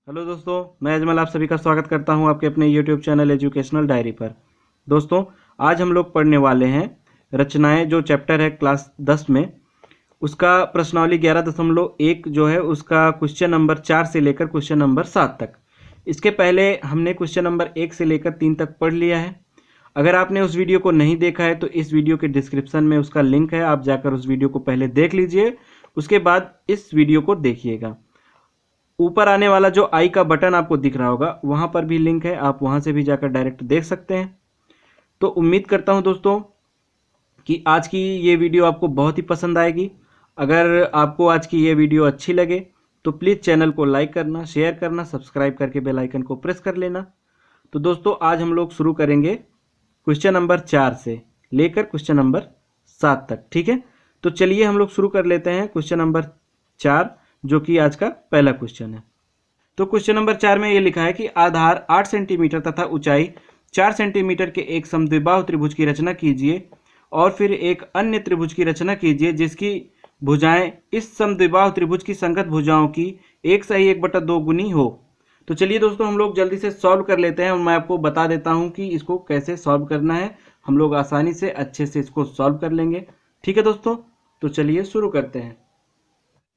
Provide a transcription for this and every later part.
Hello दोस्तों, मैं अजमल आप सभी का स्वागत करता हूं आपके अपने यूट्यूब चैनल एजुकेशनल डायरी पर। दोस्तों, आज हम लोग पढ़ने वाले हैं रचनाएं, जो चैप्टर है क्लास 10 में, उसका प्रश्नावली 11.1 जो है उसका क्वेश्चन नंबर 4 से लेकर क्वेश्चन नंबर 7 तक। इसके पहले हमने क्वेश्चन नंबर 1 से लेकर 3 तक पढ़ लिया है। अगर आपने उस वीडियो को नहीं देखा है तो इस वीडियो के डिस्क्रिप्शन में उसका लिंक है, आप जाकर उस वीडियो को पहले देख लीजिए, उसके बाद इस वीडियो को देखिएगा। ऊपर आने वाला जो आई का बटन आपको दिख रहा होगा वहां पर भी लिंक है, आप वहां से भी जाकर डायरेक्ट देख सकते हैं। तो उम्मीद करता हूं दोस्तों कि आज की ये वीडियो आपको बहुत ही पसंद आएगी। अगर आपको आज की ये वीडियो अच्छी लगे तो प्लीज़ चैनल को लाइक करना, शेयर करना, सब्सक्राइब करके बेल आइकन को प्रेस कर लेना। तो दोस्तों, आज हम लोग शुरू करेंगे क्वेश्चन नंबर 4 से लेकर क्वेश्चन नंबर 7 तक। ठीक है, तो चलिए हम लोग शुरू कर लेते हैं क्वेश्चन नंबर 4, जो कि आज का पहला क्वेश्चन है। तो क्वेश्चन नंबर 4 में ये लिखा है कि आधार 8 सेंटीमीटर तथा ऊंचाई 4 सेंटीमीटर के एक समद्विबाहु त्रिभुज की रचना कीजिए और फिर एक अन्य त्रिभुज की रचना कीजिए जिसकी भुजाएं इस समद्विबाहु त्रिभुज की संगत भुजाओं की 1/2 गुनी हो। तो चलिए दोस्तों, हम लोग जल्दी से सॉल्व कर लेते हैं और मैं आपको बता देता हूं कि इसको कैसे सॉल्व करना है। हम लोग आसानी से अच्छे से इसको सॉल्व कर लेंगे। ठीक है दोस्तों, तो चलिए शुरू करते हैं।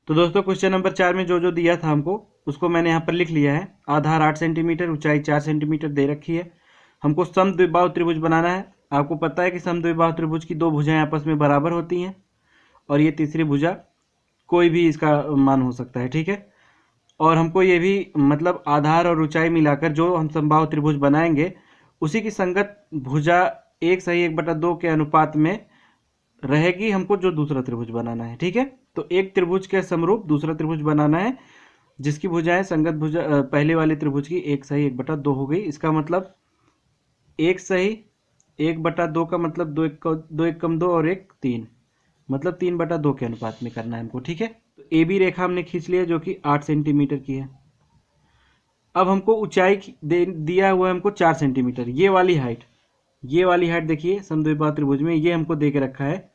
तो दोस्तों, क्वेश्चन नंबर 4 में जो जो दिया था हमको उसको मैंने यहाँ पर लिख लिया है। आधार 8 सेंटीमीटर, ऊंचाई 4 सेंटीमीटर दे रखी है। हमको समद्विबाहु त्रिभुज बनाना है। आपको पता है कि समद्विबाहु त्रिभुज की दो भुजाएं आपस में बराबर होती हैं और ये तीसरी भुजा कोई भी इसका मान हो सकता है। ठीक है, और हमको ये भी मतलब आधार और ऊंचाई मिलाकर जो हम समबाहु त्रिभुज बनाएंगे उसी की संगत भुजा 1/2 के अनुपात में रहेगी। हमको जो दूसरा त्रिभुज बनाना है, ठीक है, तो एक त्रिभुज के समरूप दूसरा त्रिभुज बनाना है जिसकी भुजाएं संगत भुजा पहले वाले त्रिभुज की 1/2 हो गई। इसका मतलब 1/2 का मतलब 2 1 कम 2 और 1 3, मतलब 3/2 के अनुपात में करना है हमको। ठीक है, तो ए बी रेखा हमने खींच लिया जो कि 8 सेंटीमीटर की है। अब हमको ऊंचाई दिया हुआ है हमको 4 सेंटीमीटर। ये वाली हाइट देखिए समद्विबाहु त्रिभुज में ये हमको दे के रखा है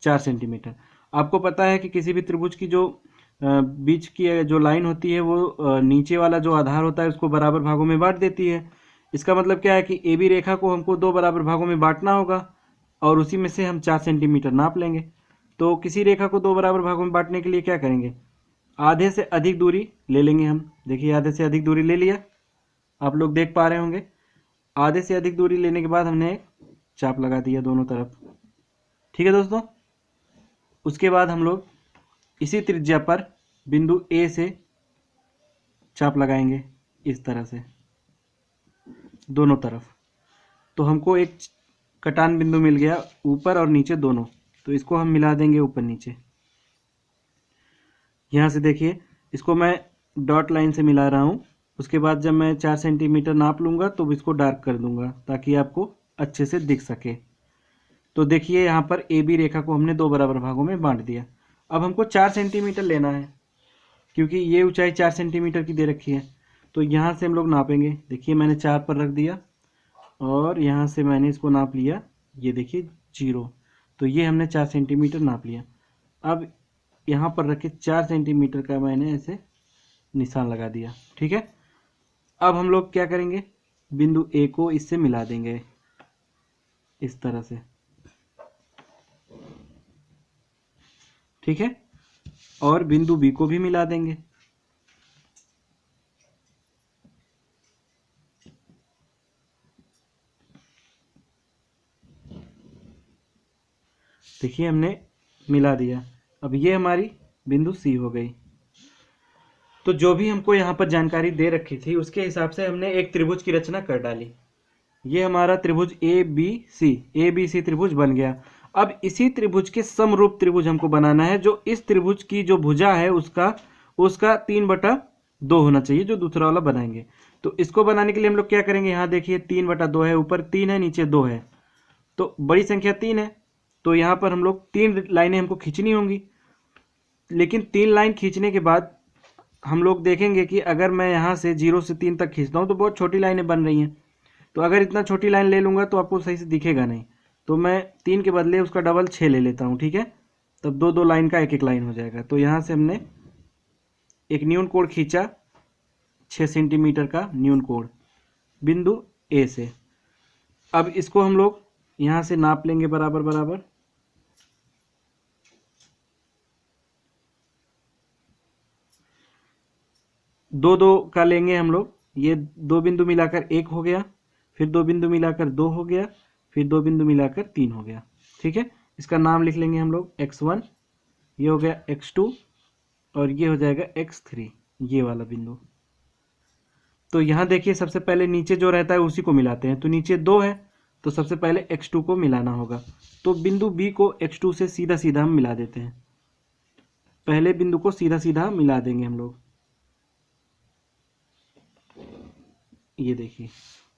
4 सेंटीमीटर। आपको पता है कि किसी भी त्रिभुज की जो बीच की जो लाइन होती है वो नीचे वाला जो आधार होता है उसको बराबर भागों में बांट देती है। इसका मतलब क्या है कि ए बी रेखा को हमको 2 बराबर भागों में बांटना होगा और उसी में से हम 4 सेंटीमीटर नाप लेंगे। तो किसी रेखा को 2 बराबर भागों में बांटने के लिए क्या करेंगे, आधे से अधिक दूरी ले लेंगे हम। देखिए, आधे से अधिक दूरी ले लिया, आप लोग देख पा रहे होंगे। आधे से अधिक दूरी लेने के बाद हमने चाप लगा दिया दोनों तरफ। ठीक है दोस्तों, उसके बाद हम लोग इसी त्रिज्या पर बिंदु ए से चाप लगाएंगे इस तरह से दोनों तरफ। तो हमको एक कटान बिंदु मिल गया ऊपर और नीचे दोनों, तो इसको हम मिला देंगे ऊपर नीचे। यहाँ से देखिए, इसको मैं डॉट लाइन से मिला रहा हूँ। उसके बाद जब मैं 4 सेंटीमीटर नाप लूँगा तो इसको डार्क कर दूंगा ताकि आपको अच्छे से दिख सके। तो देखिए, यहाँ पर ए बी रेखा को हमने 2 बराबर भागों में बांट दिया। अब हमको 4 सेंटीमीटर लेना है क्योंकि ये ऊंचाई 4 सेंटीमीटर की दे रखी है। तो यहाँ से हम लोग नापेंगे। देखिए, मैंने 4 पर रख दिया और यहाँ से मैंने इसको नाप लिया, ये देखिए 0। तो ये हमने 4 सेंटीमीटर नाप लिया। अब यहाँ पर रखे 4 सेंटीमीटर का मैंने ऐसे निशान लगा दिया। ठीक है, अब हम लोग क्या करेंगे, बिंदु ए को इससे मिला देंगे इस तरह से। ठीक है, और बिंदु बी को भी मिला देंगे। देखिए, हमने मिला दिया। अब ये हमारी बिंदु सी हो गई। तो जो भी हमको यहाँ पर जानकारी दे रखी थी उसके हिसाब से हमने एक त्रिभुज की रचना कर डाली। ये हमारा त्रिभुज ए बी सी त्रिभुज बन गया। अब इसी त्रिभुज के समरूप त्रिभुज हमको बनाना है जो इस त्रिभुज की जो भुजा है उसका 3/2 होना चाहिए, जो दूसरा वाला बनाएंगे। तो इसको बनाने के लिए हम लोग क्या करेंगे, यहाँ देखिए 3/2 है, ऊपर 3 है, नीचे 2 है, तो बड़ी संख्या 3 है। तो यहाँ पर हम लोग 3 लाइनें हमको खींचनी होंगी। लेकिन 3 लाइन खींचने के बाद हम लोग देखेंगे कि अगर मैं यहाँ से 0 से 3 तक खींचता हूँ तो बहुत छोटी लाइनें बन रही हैं। तो अगर इतना छोटी लाइन ले लूँगा तो आपको सही से दिखेगा नहीं। तो मैं 3 के बदले उसका डबल 6 ले लेता हूँ। ठीक है, तब 2 2 लाइन का 1 1 लाइन हो जाएगा। तो यहाँ से हमने एक न्यून कोण खींचा 6 सेंटीमीटर का न्यून कोण बिंदु ए से। अब इसको हम लोग यहाँ से नाप लेंगे बराबर बराबर। दो दो का लेंगे हम लोग, ये 2 बिंदु मिलाकर 1 हो गया, फिर 2 बिंदु मिलाकर 2 हो गया, फिर 2 बिंदु मिलाकर 3 हो गया। ठीक है, इसका नाम लिख लेंगे हम लोग x1, ये हो गया x2 और ये हो जाएगा x3, ये वाला बिंदु। तो यहाँ देखिए सबसे पहले नीचे जो रहता है उसी को मिलाते हैं। तो नीचे 2 है तो सबसे पहले x2 को मिलाना होगा। तो बिंदु B को x2 से सीधा सीधा हम मिला देते हैं। पहले बिंदु को सीधा सीधा मिला देंगे हम लोग। ये देखिए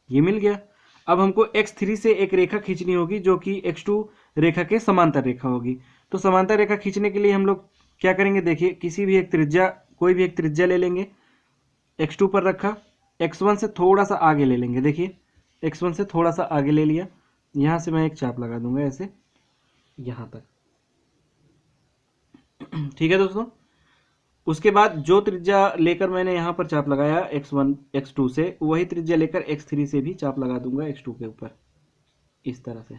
ये मिल गया। अब हमको x3 से एक रेखा खींचनी होगी जो कि x2 रेखा के समांतर रेखा होगी। तो समांतर रेखा खींचने के लिए हम लोग क्या करेंगे, देखिए किसी भी एक त्रिज्या, कोई भी एक त्रिज्या ले लेंगे, x2 पर रखा, x1 से थोड़ा सा आगे ले लेंगे। देखिए x1 से थोड़ा सा आगे ले लिया, यहाँ से मैं एक चाप लगा दूंगा ऐसे यहाँ तक। ठीक है दोस्तों, उसके बाद जो त्रिज्या लेकर मैंने यहाँ पर चाप लगाया x1 x2 से, वही त्रिज्या लेकर x3 से भी चाप लगा दूंगा x2 के ऊपर इस तरह से।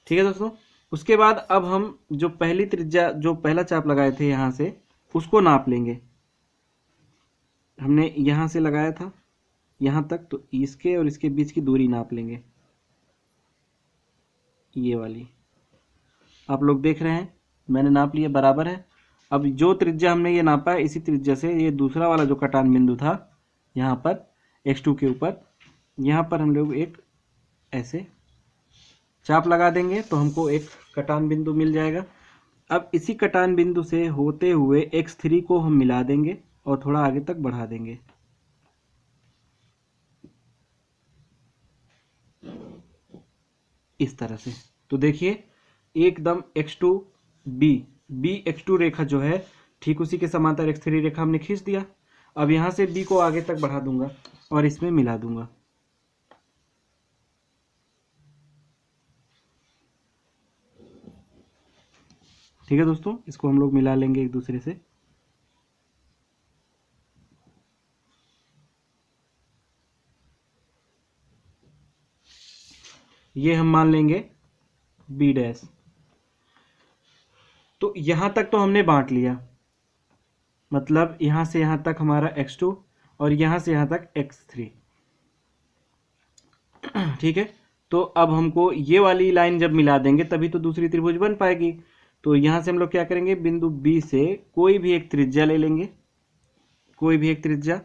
ठीक है दोस्तों, उसके बाद अब हम जो पहली त्रिज्या, जो पहला चाप लगाए थे यहाँ से, उसको नाप लेंगे। हमने यहाँ से लगाया था यहाँ तक, तो इसके और इसके बीच की दूरी नाप लेंगे, ये वाली। आप लोग देख रहे हैं मैंने नाप लिया, बराबर है। अब जो त्रिज्या हमने ये नापा है, इसी त्रिज्या से ये दूसरा वाला जो कटान बिंदु था यहाँ पर x2 के ऊपर, यहाँ पर हम लोग एक ऐसे चाप लगा देंगे तो हमको एक कटान बिंदु मिल जाएगा। अब इसी कटान बिंदु से होते हुए x3 को हम मिला देंगे और थोड़ा आगे तक बढ़ा देंगे। इस तरह से। तो देखिए एकदम x2 b x2 रेखा जो है ठीक उसी के समांतर x3 रेखा हमने खींच दिया। अब यहाँ से b को आगे तक बढ़ा दूंगा और इसमें मिला दूंगा। ठीक है दोस्तों, इसको हम लोग मिला लेंगे एक दूसरे से। ये हम मान लेंगे b डैश। तो यहां तक तो हमने बांट लिया, मतलब यहां से यहां तक हमारा x2 और यहां से यहां तक x3। ठीक है, तो अब हमको ये वाली लाइन जब मिला देंगे तभी तो दूसरी त्रिभुज बन पाएगी। तो यहां से हम लोग क्या करेंगे, बिंदु B से कोई भी एक त्रिज्या ले लेंगे, कोई भी एक त्रिज्या,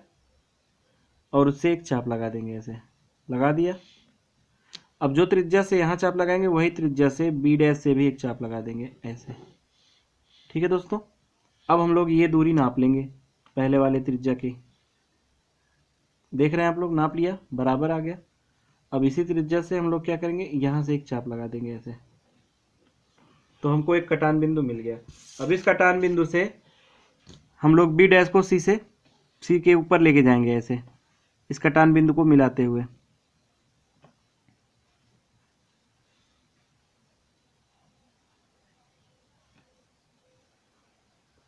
और उससे एक चाप लगा देंगे। ऐसे लगा दिया। अब जो त्रिज्या से यहाँ चाप लगाएंगे वही त्रिज्या से B डैश से भी एक चाप लगा देंगे ऐसे। ठीक है दोस्तों, अब हम लोग ये दूरी नाप लेंगे पहले वाले त्रिज्या की। देख रहे हैं आप लोग, नाप लिया, बराबर आ गया। अब इसी त्रिज्या से हम लोग क्या करेंगे, यहाँ से एक चाप लगा देंगे ऐसे। तो हमको एक कटान बिंदु मिल गया। अब इस कटान बिंदु से हम लोग B डैश को C के ऊपर लेके जाएंगे ऐसे, इस कटान बिंदु को मिलाते हुए।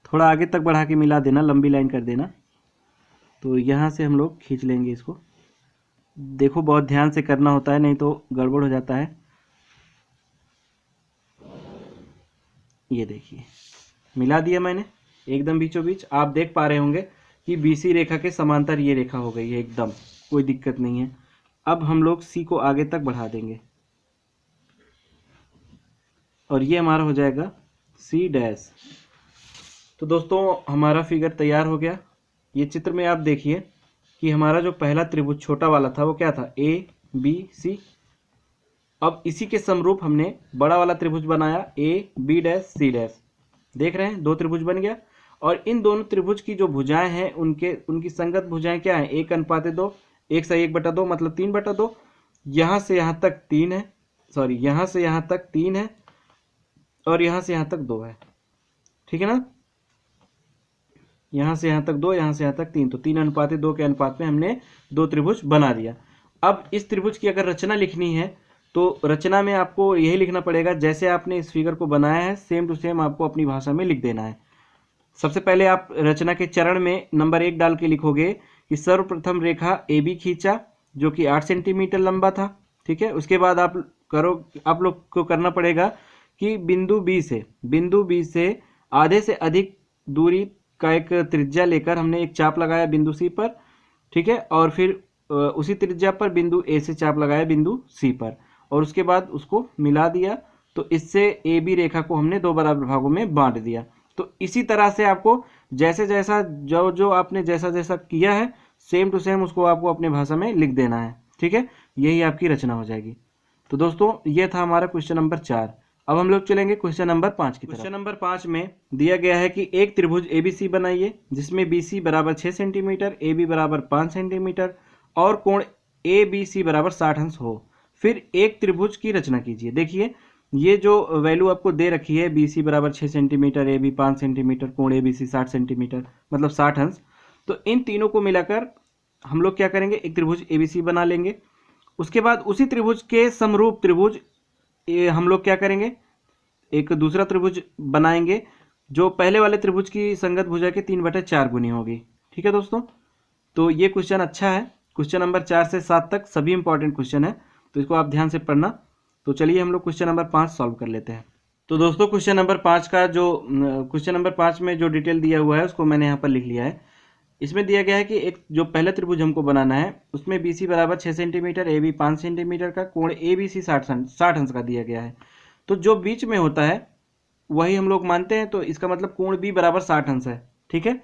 थोड़ा आगे तक बढ़ा के मिला देना, लंबी लाइन कर देना। तो यहाँ से हम लोग खींच लेंगे इसको। देखो बहुत ध्यान से करना होता है, नहीं तो गड़बड़ हो जाता है। ये देखिए मिला दिया मैंने एकदम बीचों बीच। आप देख पा रहे होंगे कि BC रेखा के समांतर ये रेखा हो गई है एकदम, कोई दिक्कत नहीं है। अब हम लोग C को आगे तक बढ़ा देंगे और ये हमारा हो जाएगा C डैश। तो दोस्तों हमारा फिगर तैयार हो गया। ये चित्र में आप देखिए कि हमारा जो पहला त्रिभुज छोटा वाला था वो क्या था, ABC। अब इसी के समरूप हमने बड़ा वाला त्रिभुज बनाया, AB डैश C डैश। देख रहे हैं, दो त्रिभुज बन गया। और इन दोनों त्रिभुज की जो भुजाएं हैं उनकी संगत भुजाएं क्या हैं, 1:2, 1/1/2 मतलब 3/2। यहाँ से यहाँ तक 3 है, सॉरी यहाँ से यहाँ तक 3 है और यहाँ से यहाँ तक 2 है। ठीक है ना, यहाँ से यहाँ तक 2, यहाँ से यहाँ तक 3, तो 3:2 के अनुपात में हमने दो त्रिभुज बना दिया। अब इस त्रिभुज की अगर रचना लिखनी है तो रचना में आपको यही लिखना पड़ेगा, जैसे आपने इस फिगर को बनाया है सेम टू सेम आपको अपनी भाषा में लिख देना है। सबसे पहले आप रचना के चरण में नंबर 1 डाल के लिखोगे कि सर्वप्रथम रेखा ए बी खींचा जो कि 8 सेंटीमीटर लंबा था। ठीक है, उसके बाद आप लोग को करना पड़ेगा कि बिंदु बी से आधे से अधिक दूरी का एक त्रिज्या लेकर हमने एक चाप लगाया बिंदु सी पर। ठीक है, और फिर उसी त्रिज्या पर बिंदु ए से चाप लगाया बिंदु सी पर, और उसके बाद उसको मिला दिया। तो इससे ए बी रेखा को हमने 2 बराबर भागों में बांट दिया। तो इसी तरह से आपको जैसे जैसा जो आपने जैसा जैसा किया है सेम टू सेम उसको आपको अपने भाषा में लिख देना है। ठीक है, यही आपकी रचना हो जाएगी। तो दोस्तों ये था हमारा क्वेश्चन नंबर 4। अब हम लोग चलेंगे क्वेश्चन नंबर 5 की तरफ। क्वेश्चन नंबर 5 में दिया गया है कि एक त्रिभुज ABC बनाइए जिसमें BC बराबर 6 सेंटीमीटर, AB बराबर 5 सेंटीमीटर और कोण ABC बराबर 60 अंश हो। फिर एक त्रिभुज की रचना कीजिए। देखिए ये जो वैल्यू आपको दे रखी है BC बराबर 6 सेंटीमीटर, AB 5 सेंटीमीटर, कोण ABC 60 सेंटीमीटर मतलब 60 अंश। तो इन तीनों को मिलाकर हम लोग क्या करेंगे, एक त्रिभुज ABC बना लेंगे। उसके बाद उसी त्रिभुज के समरूप त्रिभुज हम लोग क्या करेंगे, एक दूसरा त्रिभुज बनाएंगे जो पहले वाले त्रिभुज की संगत भुजा के 3/4 गुनी होगी। ठीक है दोस्तों, तो ये क्वेश्चन अच्छा है। क्वेश्चन नंबर 4 से 7 तक सभी इंपॉर्टेंट क्वेश्चन है, तो इसको आप ध्यान से पढ़ना। तो चलिए हम लोग क्वेश्चन नंबर 5 सॉल्व कर लेते हैं। तो दोस्तों क्वेश्चन नंबर 5 में जो डिटेल दिया हुआ है उसको मैंने यहाँ पर लिख लिया है। इसमें दिया गया है कि एक जो पहला त्रिभुज हमको बनाना है उसमें BC बराबर 6 सेंटीमीटर, AB 5 सेंटीमीटर का, कोण ABC 60 अंश का दिया गया है। तो जो बीच में होता है वही हम लोग मानते हैं, तो इसका मतलब कोण B बराबर 60 अंश है। ठीक है,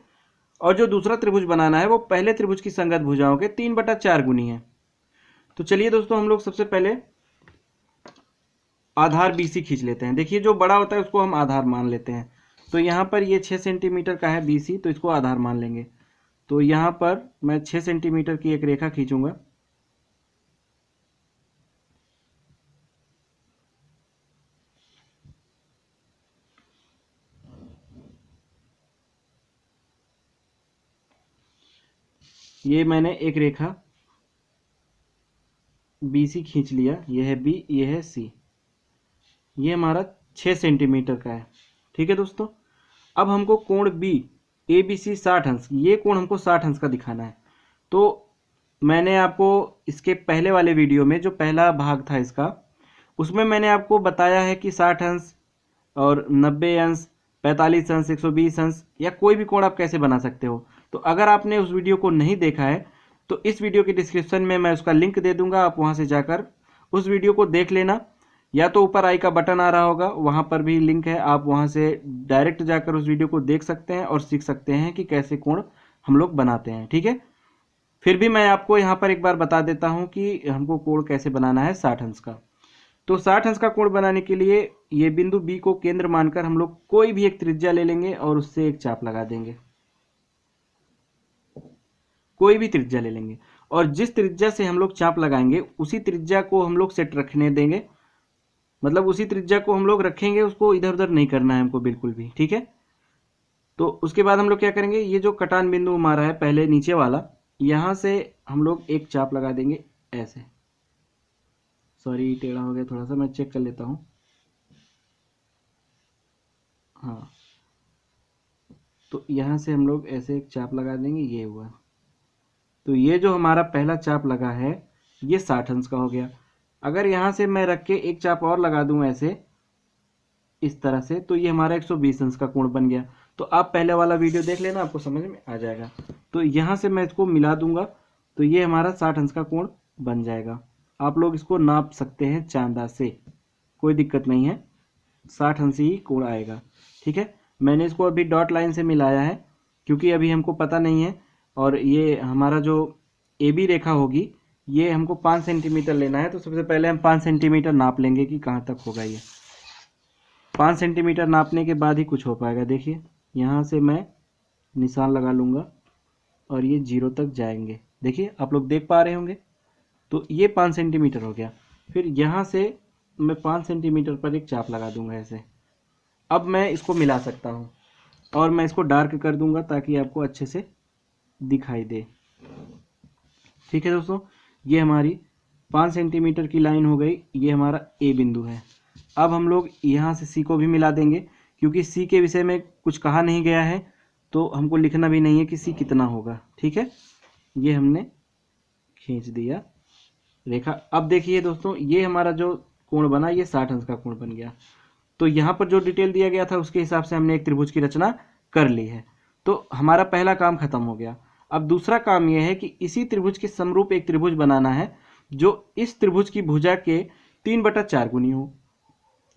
और जो दूसरा त्रिभुज बनाना है वो पहले त्रिभुज की संगत भुजाओं के 3/4 गुनी है। तो चलिए दोस्तों हम लोग सबसे पहले आधार BC खींच लेते हैं। देखिए जो बड़ा होता है उसको हम आधार मान लेते हैं। तो यहाँ पर ये 6 सेंटीमीटर का है BC, तो इसको आधार मान लेंगे। तो यहाँ पर मैं 6 सेंटीमीटर की एक रेखा खींचूंगा। ये मैंने एक रेखा BC खींच लिया, ये है B, ये है C। ये हमारा 6 सेंटीमीटर का है। ठीक है दोस्तों, अब हमको कोण B ABC 60 अंश, ये कोण हमको 60 अंश का दिखाना है। तो मैंने आपको इसके पहले वाले वीडियो में जो पहला भाग था इसका, उसमें मैंने आपको बताया है कि 60 अंश और 90 अंश, 45 अंश, 120 अंश या कोई भी कोण आप कैसे बना सकते हो। तो अगर आपने उस वीडियो को नहीं देखा है तो इस वीडियो के डिस्क्रिप्शन में मैं उसका लिंक दे दूंगा, आप वहां से जाकर उस वीडियो को देख लेना। या तो ऊपर आई का बटन आ रहा होगा, वहां पर भी लिंक है, आप वहां से डायरेक्ट जाकर उस वीडियो को देख सकते हैं और सीख सकते हैं कि कैसे कोण हम लोग बनाते हैं। ठीक है, फिर भी मैं आपको यहाँ पर एक बार बता देता हूँ कि हमको कोण कैसे बनाना है 60 अंश का। तो 60 अंश का कोण बनाने के लिए ये बिंदु B को केंद्र मानकर हम लोग कोई भी एक त्रिज्या ले लेंगे और उससे एक चाप लगा देंगे। कोई भी त्रिज्या ले लेंगे और जिस त्रिज्या से हम लोग चाप लगाएंगे उसी त्रिज्या को हम लोग सेट रखने देंगे, मतलब उसी त्रिज्या को हम लोग रखेंगे, उसको इधर उधर नहीं करना है हमको बिल्कुल भी। ठीक है, तो उसके बाद हम लोग क्या करेंगे, ये जो कटान बिंदु हमारा है पहले नीचे वाला, यहाँ से हम लोग एक चाप लगा देंगे ऐसे। सॉरी टेढ़ा हो गया थोड़ा सा, मैं चेक कर लेता हूँ। हाँ, तो यहाँ से हम लोग ऐसे एक चाप लगा देंगे, ये हुआ। तो ये जो हमारा पहला चाप लगा है ये 60 अंश का हो गया। अगर यहाँ से मैं रख के एक चाप और लगा दूं ऐसे इस तरह से, तो ये हमारा 120 अंश का कोण बन गया। तो आप पहले वाला वीडियो देख लेना, आपको समझ में आ जाएगा। तो यहाँ से मैं इसको मिला दूंगा तो ये हमारा 60 अंश का कोण बन जाएगा। आप लोग इसको नाप सकते हैं चांदा से, कोई दिक्कत नहीं है, 60 अंश ही कोण आएगा। ठीक है, मैंने इसको अभी डॉट लाइन से मिलाया है क्योंकि अभी हमको पता नहीं है। और ये हमारा जो AB रेखा होगी ये हमको 5 सेंटीमीटर लेना है। तो सबसे पहले हम 5 सेंटीमीटर नाप लेंगे कि कहाँ तक होगा ये। 5 सेंटीमीटर नापने के बाद ही कुछ हो पाएगा। देखिए यहाँ से मैं निशान लगा लूँगा और ये 0 तक जाएंगे। देखिए आप लोग देख पा रहे होंगे। तो ये 5 सेंटीमीटर हो गया। फिर यहाँ से मैं 5 सेंटीमीटर पर एक चाप लगा दूंगा ऐसे। अब मैं इसको मिला सकता हूँ और मैं इसको डार्क कर दूंगा ताकि आपको अच्छे से दिखाई दे। ठीक है दोस्तों, ये हमारी 5 सेंटीमीटर की लाइन हो गई, ये हमारा A बिंदु है। अब हम लोग यहाँ से C को भी मिला देंगे क्योंकि C के विषय में कुछ कहा नहीं गया है, तो हमको लिखना भी नहीं है कि सी कितना होगा। ठीक है, ये हमने खींच दिया रेखा। अब देखिए दोस्तों, ये हमारा जो कोण बना ये 60 अंश का कोण बन गया। तो यहाँ पर जो डिटेल दिया गया था उसके हिसाब से हमने एक त्रिभुज की रचना कर ली है। तो हमारा पहला काम खत्म हो गया। अब दूसरा काम यह है कि इसी त्रिभुज के समरूप एक त्रिभुज बनाना है जो इस त्रिभुज की भुजा के 3/4 गुनी हो।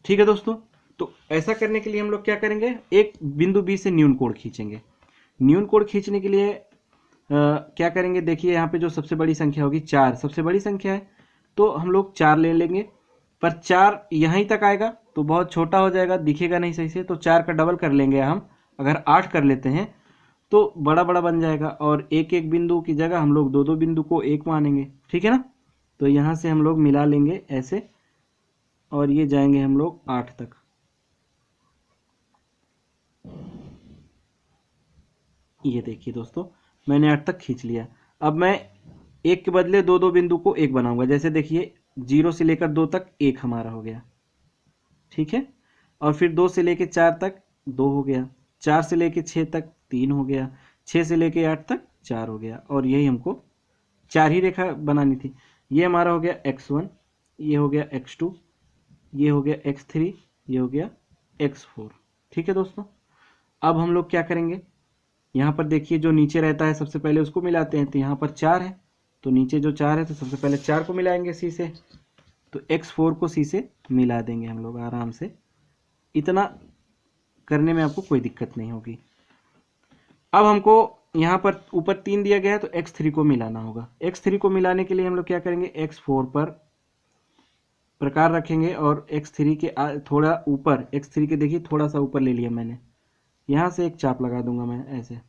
ठीक है दोस्तों, तो ऐसा करने के लिए हम लोग क्या करेंगे, एक बिंदु बी से न्यून कोण खींचेंगे। न्यून कोण खींचने के लिए क्या करेंगे, देखिए यहाँ पे जो सबसे बड़ी संख्या होगी 4 सबसे बड़ी संख्या है, तो हम लोग 4 ले लेंगे। पर 4 यहीं तक आएगा तो बहुत छोटा हो जाएगा, दिखेगा नहीं सही से, तो 4 का डबल कर लेंगे हम। अगर 8 कर लेते हैं तो बड़ा बड़ा बन जाएगा, और एक एक बिंदु की जगह हम लोग दो दो बिंदु को एक मानेंगे। ठीक है ना, तो यहाँ से हम लोग मिला लेंगे ऐसे, और ये जाएंगे हम लोग 8 तक। ये देखिए दोस्तों, मैंने 8 तक खींच लिया। अब मैं एक के बदले दो दो बिंदु को एक बनाऊंगा। जैसे देखिए 0 से लेकर 2 तक 1 हमारा हो गया। ठीक है, और फिर 2 से लेकर 4 तक 2 हो गया, 4 से लेकर 6 तक 3 हो गया, 6 से लेकर 8 तक 4 हो गया। और यही हमको 4 ही रेखा बनानी थी। ये हमारा हो गया x1, ये हो गया x2, ये हो गया x3, ये हो गया x4। ठीक है दोस्तों, अब हम लोग क्या करेंगे, यहाँ पर देखिए जो नीचे रहता है सबसे पहले उसको मिलाते हैं। तो यहाँ पर 4 है, तो नीचे जो 4 है तो सबसे पहले 4 को मिलाएंगे सी से, तो x4 को सी से मिला देंगे हम लोग आराम से। इतना करने में आपको कोई दिक्कत नहीं होगी। अब हमको यहाँ पर ऊपर 3 दिया गया है तो x3 को मिलाना होगा। x3 को मिलाने के लिए हम लोग क्या करेंगे, x4 पर प्रकार रखेंगे और x3 के थोड़ा ऊपर, x3 के देखिए थोड़ा सा ऊपर ले लिया मैंने, यहाँ से एक चाप लगा दूंगा मैं ऐसे।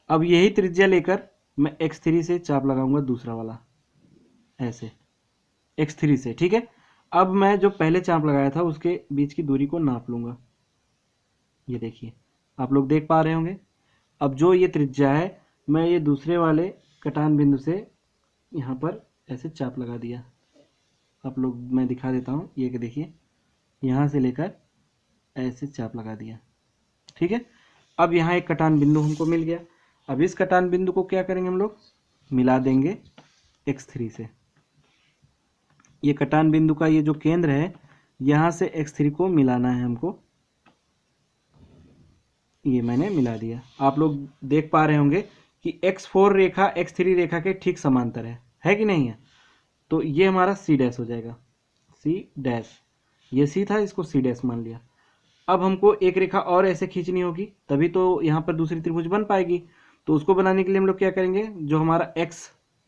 अब यही त्रिज्या लेकर मैं x3 से चाप लगाऊंगा दूसरा वाला ऐसे x3 से। ठीक है, अब मैं जो पहले चाप लगाया था उसके बीच की दूरी को नाप लूंगा। ये देखिए आप लोग देख पा रहे होंगे। अब जो ये त्रिज्या है, मैं ये दूसरे वाले कटान बिंदु से यहाँ पर ऐसे चाप लगा दिया। आप लोग, मैं दिखा देता हूँ, ये कि देखिए यहाँ से लेकर ऐसे चाप लगा दिया। ठीक है, अब यहाँ एक कटान बिंदु हमको मिल गया। अब इस कटान बिंदु को क्या करेंगे, हम लोग मिला देंगे x3 से। ये कटान बिंदु का ये जो केंद्र है, यहाँ से x3 को मिलाना है हमको। ये मैंने मिला दिया। आप लोग देख पा रहे होंगे कि x4 रेखा x3 रेखा के ठीक समांतर है कि नहीं है। तो ये हमारा c डैश हो जाएगा, c डैश, ये c था, इसको c डैश मान लिया। अब हमको एक रेखा और ऐसे खींचनी होगी, तभी तो यहाँ पर दूसरी त्रिभुज बन पाएगी। तो उसको बनाने के लिए हम लोग क्या करेंगे, जो हमारा x,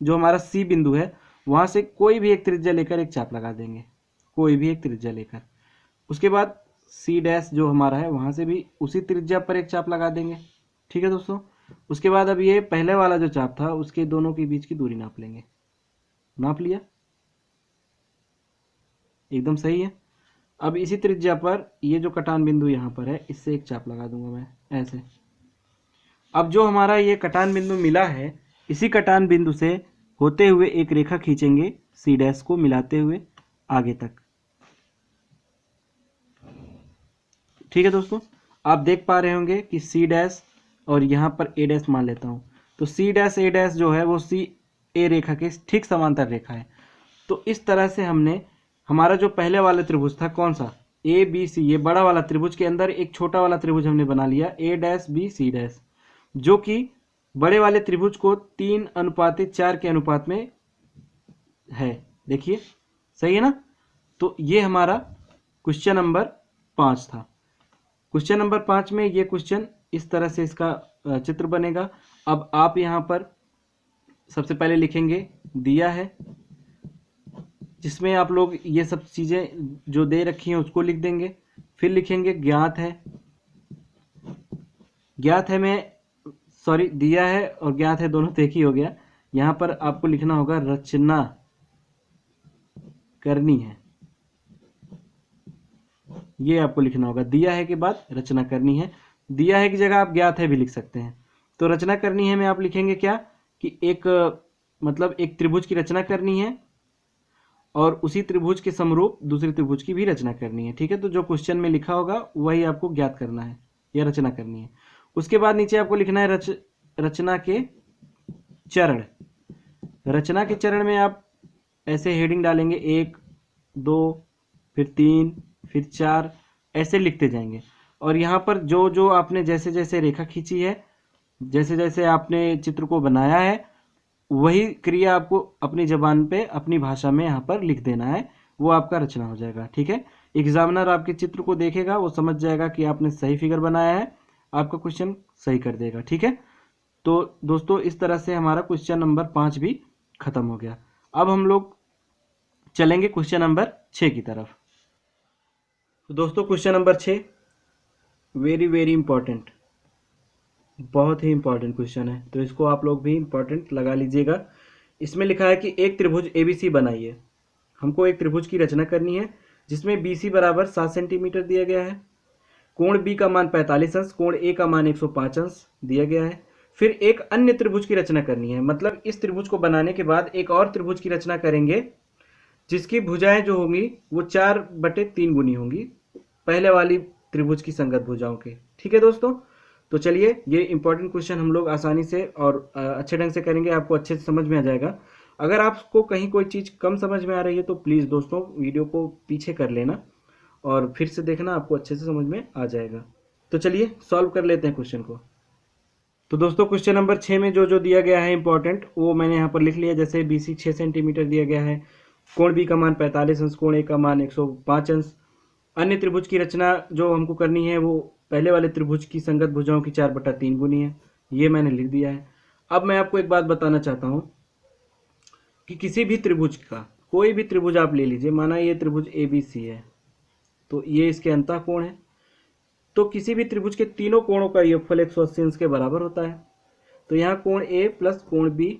जो हमारा c बिंदु है, वहाँ से कोई भी एक त्रिज्या लेकर एक चाप लगा देंगे, कोई भी एक त्रिज्या लेकर। उसके बाद c डैश जो हमारा है, वहाँ से भी उसी त्रिज्या पर एक चाप लगा देंगे। ठीक है दोस्तों, उसके बाद अब ये पहले वाला जो चाप था उसके दोनों के बीच की दूरी नाप लेंगे। नाप लिया, एकदम सही है। अब इसी त्रिज्या पर ये जो कटान बिंदु यहाँ पर है, इससे एक चाप लगा दूंगा मैं ऐसे। अब जो हमारा ये कटान बिंदु मिला है, इसी कटान बिंदु से होते हुए एक रेखा खींचेंगे सी डैश को मिलाते हुए आगे तक। ठीक है दोस्तों, आप देख पा रहे होंगे कि सी डैश और यहाँ पर ए डैश मान लेता हूँ, तो सी डैश ए डैश जो है वो सी ए रेखा के ठीक समांतर रेखा है। तो इस तरह से हमने हमारा जो पहले वाला त्रिभुज था, कौन सा, ए बी सी, ये बड़ा वाला त्रिभुज के अंदर एक छोटा वाला त्रिभुज हमने बना लिया ए डैश बी सी डैश, जो कि बड़े वाले त्रिभुज को 3:4 के अनुपात में है। देखिए सही है ना। तो ये हमारा क्वेश्चन नंबर 5 था। क्वेश्चन नंबर 5 में ये क्वेश्चन इस तरह से इसका चित्र बनेगा। अब आप यहाँ पर सबसे पहले लिखेंगे दिया है, जिसमें आप लोग ये सब चीज़ें जो दे रखी हैं उसको लिख देंगे। फिर लिखेंगे ज्ञात है, ज्ञात है में सॉरी दिया है और ज्ञात है दोनों तो एक ही हो गया। यहाँ पर आपको लिखना होगा रचना करनी है, ये आपको लिखना होगा। दिया है के बाद रचना करनी है, दिया है की जगह आप ज्ञात है भी लिख सकते हैं। तो रचना करनी है में आप लिखेंगे क्या कि एक मतलब एक त्रिभुज की रचना करनी है और उसी त्रिभुज के समरूप दूसरे त्रिभुज की भी रचना करनी है। ठीक है, तो जो क्वेश्चन में लिखा होगा वही आपको ज्ञात करना है, यह रचना करनी है। उसके बाद नीचे आपको लिखना है रचना के चरण। रचना के चरण में आप ऐसे हेडिंग डालेंगे 1 2 फिर 3 फिर 4 ऐसे लिखते जाएंगे। और यहाँ पर जो जो आपने जैसे जैसे रेखा खींची है, जैसे जैसे आपने चित्र को बनाया है, वही क्रिया आपको अपनी जबान पे अपनी भाषा में यहाँ पर लिख देना है, वो आपका रचना हो जाएगा। ठीक है, एग्जामिनर आपके चित्र को देखेगा, वो समझ जाएगा कि आपने सही फिगर बनाया है, आपका क्वेश्चन सही कर देगा। ठीक है, तो दोस्तों इस तरह से हमारा क्वेश्चन नंबर 5 भी खत्म हो गया। अब हम लोग चलेंगे क्वेश्चन नंबर 6 की तरफ। तो दोस्तों question number 6 very very important, बहुत ही इंपॉर्टेंट क्वेश्चन है, तो इसको आप लोग भी इंपॉर्टेंट लगा लीजिएगा। इसमें लिखा है कि एक त्रिभुज ABC बनाइए। हमको एक त्रिभुज की रचना करनी है जिसमें BC बराबर 7 सेंटीमीटर दिया गया है, कोण B का मान 45 अंश, कोण A का मान 105 अंश दिया गया है। फिर एक अन्य त्रिभुज की रचना करनी है, मतलब इस त्रिभुज को बनाने के बाद एक और त्रिभुज की रचना करेंगे जिसकी भुजाएं जो होंगी वो 4/3 गुनी होंगी पहले वाली त्रिभुज की संगत भुजाओं के। ठीक है दोस्तों, तो चलिए ये इंपॉर्टेंट क्वेश्चन हम लोग आसानी से और अच्छे ढंग से करेंगे, आपको अच्छे से समझ में आ जाएगा। अगर आपको कहीं कोई चीज़ कम समझ में आ रही है तो प्लीज़ दोस्तों वीडियो को पीछे कर लेना और फिर से देखना, आपको अच्छे से समझ में आ जाएगा। तो चलिए सॉल्व कर लेते हैं क्वेश्चन को। तो दोस्तों क्वेश्चन नंबर 6 में जो जो दिया गया है इंपॉर्टेंट वो मैंने यहाँ पर लिख लिया। जैसे BC 6 सेंटीमीटर दिया गया है, कोण B का मान 45 अंश, कोण A का मान 105 अंश। अन्य त्रिभुज की रचना जो हमको करनी है वो पहले वाले त्रिभुज की संगत भुजाओं की 4/3 गुनी है, ये मैंने लिख दिया है। अब मैं आपको एक बात बताना चाहता हूँ कि किसी भी त्रिभुज का कोई भी त्रिभुज आप ले लीजिए, माना ये त्रिभुज ABC है, तो ये इसके अंतः कोण है, तो किसी भी त्रिभुज के तीनों कोणों का योगफल 180 अंश के बराबर होता है। तो यहाँ कोण A प्लस कोण B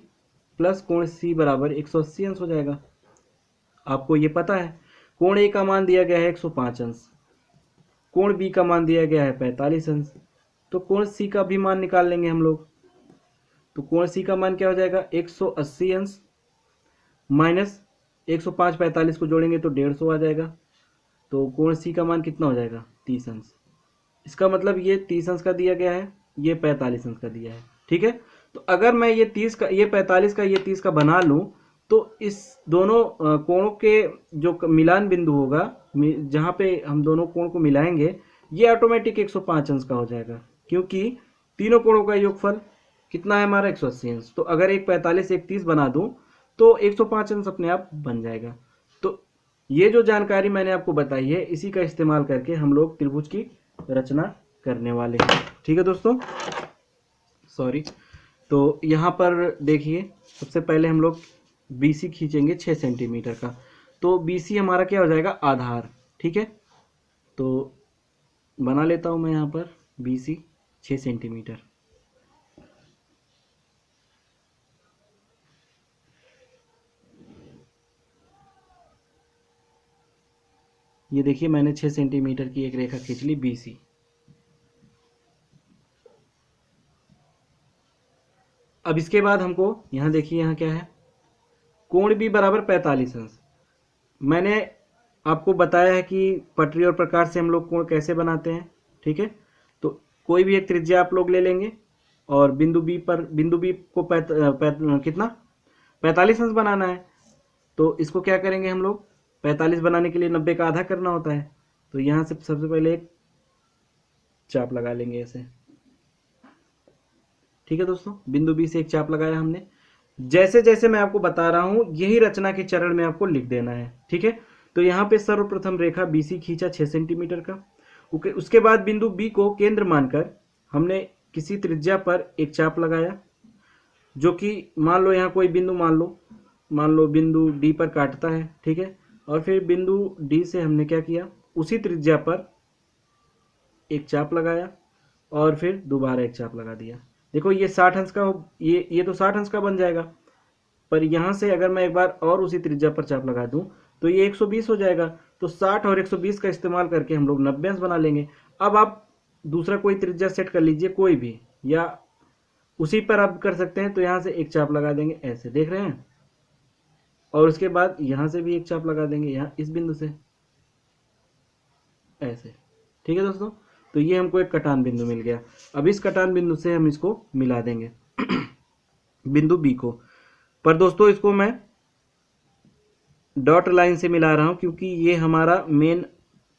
प्लस कोण C बराबर 180 अंश हो जाएगा। आपको ये पता है कोण A का मान दिया गया है 105 अंश, कोण B का मान दिया गया है 45 अंश, तो कोण C का भी मान निकाल लेंगे हम लोग। तो कोण C का मान क्या हो जाएगा 180 अंश माइनस 105, 45 को जोड़ेंगे तो 150 आ जाएगा। तो कोण C का मान कितना हो जाएगा 30 अंश। इसका मतलब ये 30 अंश का दिया गया है, ये 45 अंश का दिया है। ठीक है, तो अगर मैं ये 30 का, ये 45 का, ये 30 का बना लूँ तो इस दोनों कोणों के जो मिलान बिंदु होगा, जहाँ पे हम दोनों कोण को मिलाएंगे, ये ऑटोमेटिक 105 अंश का हो जाएगा, क्योंकि तीनों कोणों का योगफल कितना है हमारा 180 अंश। तो अगर एक 45 एक 30 बना दूँ तो 105 अंश अपने आप बन जाएगा। तो ये जो जानकारी मैंने आपको बताई है इसी का इस्तेमाल करके हम लोग त्रिभुज की रचना करने वाले हैं। ठीक है दोस्तों, सॉरी। तो यहाँ पर देखिए सबसे पहले हम लोग BC खींचेंगे 6 सेंटीमीटर का, तो BC हमारा क्या हो जाएगा आधार। ठीक है, तो बना लेता हूँ मैं यहाँ पर BC 6 सेंटीमीटर। ये देखिए मैंने 6 सेंटीमीटर की एक रेखा खींच ली BC। अब इसके बाद हमको यहाँ देखिए यहाँ क्या है, कोण B बराबर 45 अंश। मैंने आपको बताया है कि पटरी और प्रकार से हम लोग कोण कैसे बनाते हैं। ठीक है, तो कोई भी एक त्रिज्या आप लोग ले लेंगे और बिंदु B को कितना 45 अंश बनाना है। तो इसको क्या करेंगे हम लोग, 45 बनाने के लिए 90 का आधा करना होता है। तो यहाँ से सबसे पहले एक चाप लगा लेंगे ऐसे। ठीक है दोस्तों, बिंदु B से एक चाप लगाया हमने। जैसे जैसे मैं आपको बता रहा हूं यही रचना के चरण में आपको लिख देना है। ठीक है, तो यहाँ पे सर्वप्रथम रेखा BC खींचा 6 सेंटीमीटर का। उसके बाद बिंदु B को केंद्र मानकर हमने किसी त्रिज्या पर एक चाप लगाया, जो कि मान लो यहाँ कोई बिंदु मान लो बिंदु D पर काटता है। ठीक है, और फिर बिंदु D से हमने क्या किया, उसी त्रिज्या पर एक चाप लगाया और फिर दोबारा एक चाप लगा दिया। देखो ये 60 अंश का ये तो 60 अंश का बन जाएगा, पर यहाँ से अगर मैं एक बार और उसी त्रिज्या पर चाप लगा दूं तो ये 120 हो जाएगा। तो 60 और 120 का इस्तेमाल करके हम लोग 90 अंश बना लेंगे। अब आप दूसरा कोई त्रिज्या सेट कर लीजिए कोई भी, या उसी पर आप कर सकते हैं। तो यहाँ से एक चाप लगा देंगे ऐसे, देख रहे हैं, और उसके बाद यहाँ से भी एक चाप लगा देंगे यहाँ इस बिंदु से ऐसे। ठीक है दोस्तों, तो ये हमको एक कटान बिंदु मिल गया। अब इस कटान बिंदु से हम इसको मिला देंगे बिंदु बी को। पर दोस्तों इसको मैं डॉट लाइन से मिला रहा हूं क्योंकि ये हमारा मेन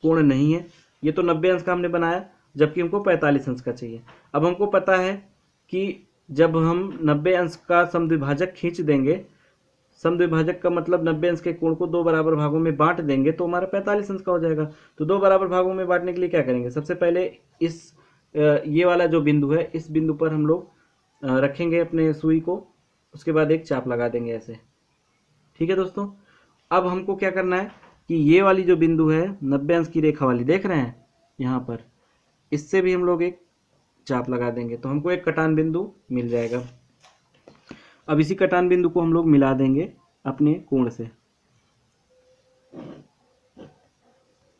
कोण नहीं है। ये तो 90 अंश का हमने बनाया, जबकि हमको 45 अंश का चाहिए। अब हमको पता है कि जब हम 90 अंश का समद्विभाजक खींच देंगे, समद्विभाजक का मतलब 90 अंश के कोण को दो बराबर भागों में बांट देंगे तो हमारा 45 अंश का हो जाएगा। तो दो बराबर भागों में बांटने के लिए क्या करेंगे, सबसे पहले इस ये वाला जो बिंदु है, इस बिंदु पर हम लोग रखेंगे अपने सुई को, उसके बाद एक चाप लगा देंगे ऐसे। ठीक है दोस्तों, अब हमको क्या करना है कि ये वाली जो बिंदु है 90 अंश की रेखा वाली, देख रहे हैं यहाँ पर, इससे भी हम लोग एक चाप लगा देंगे तो हमको एक कटान बिंदु मिल जाएगा। अब इसी कटान बिंदु को हम लोग मिला देंगे अपने कोण से।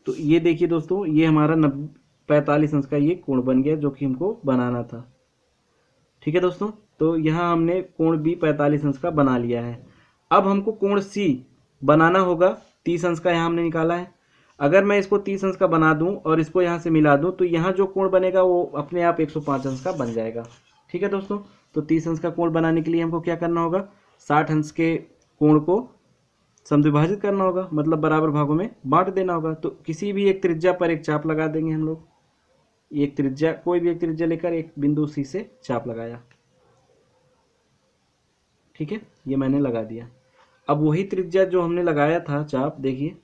तो ये देखिए दोस्तों, ये हमारा 45 अंश का ये कोण बन गया जो कि हमको बनाना था। ठीक है दोस्तों, तो यहाँ हमने कोण बी 45 अंश का बना लिया है। अब हमको कोण सी बनाना होगा, 30 अंश का यहाँ हमने निकाला है। अगर मैं इसको 30 अंश का बना दूं और इसको यहाँ से मिला दूं तो यहाँ जो कोण बनेगा वो अपने आप 105 अंश का बन जाएगा। ठीक है दोस्तों, तो 30 अंश का कोण बनाने के लिए हमको क्या करना होगा, 60 अंश के कोण को समद्विभाजित करना होगा, मतलब बराबर भागों में बांट देना होगा। तो किसी भी एक त्रिज्या पर एक चाप लगा देंगे हम लोग। एक त्रिज्या, कोई भी एक त्रिज्या लेकर एक बिंदु सी से चाप लगाया। ठीक है, ये मैंने लगा दिया। अब वही त्रिज्या जो हमने लगाया था चाप, देखिए